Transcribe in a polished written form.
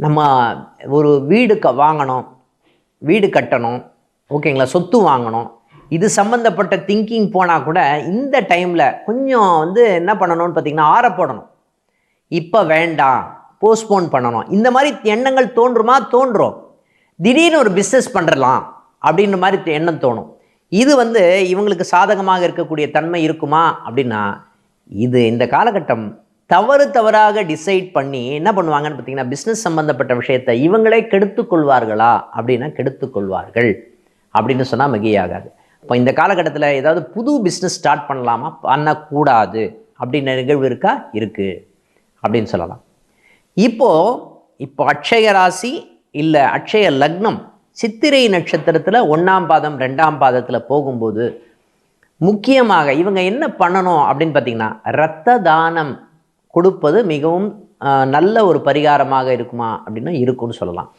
நம்ம ஒரு வீடு வாங்கணும், வீடு கட்டணும், ஓகேங்களா, சொத்து வாங்கணும், இது சம்மந்தப்பட்ட திங்கிங் போனால் கூட இந்த டைமில் கொஞ்சம் என்ன பண்ணணும்னு பார்த்தீங்கன்னா ஆறப்போடணும். இப்போ வேண்டாம், போஸ்ட்போன் பண்ணணும். இந்த மாதிரி எண்ணங்கள் தோன்றுமா? தோன்றும். திடீர்னு ஒரு பிஸ்னஸ் பண்ணுறலாம் அப்படின்ற மாதிரி எண்ணம் தோணும். இது இவங்களுக்கு சாதகமாக இருக்கக்கூடிய தன்மை இருக்குமா அப்படின்னா, இது இந்த காலகட்டம் தவறாக டிசைட் பண்ணி என்ன பண்ணுவாங்கன்னு பார்த்தீங்கன்னா, பிஸ்னஸ் சம்மந்தப்பட்ட விஷயத்தை இவங்களே கெடுத்துக்கொள்வார்களா அப்படின்னா கெடுத்துக்கொள்வார்கள் அப்படின்னு சொன்னால் மிகையாகாது. இப்போ இந்த காலகட்டத்தில் ஏதாவது புது பிஸ்னஸ் ஸ்டார்ட் பண்ணலாமா? பண்ணக்கூடாது அப்படின்ற நிகழ்வு இருக்கா? இருக்குது அப்படின்னு சொல்லலாம். இப்போ அட்சய ராசி இல்லை அட்சய லக்னம் சித்திரை நட்சத்திரத்தில் 1ஆம் பாதம் 2ஆம் பாதத்தில் போகும்போது முக்கியமாக இவங்க என்ன பண்ணணும் அப்படின்னு பார்த்தீங்கன்னா, இரத்த தானம் கொடுப்பது மிகவும் நல்ல ஒரு பரிகாரமாக இருக்குமா அப்படின்னா இருக்குன்னு சொல்லலாம்.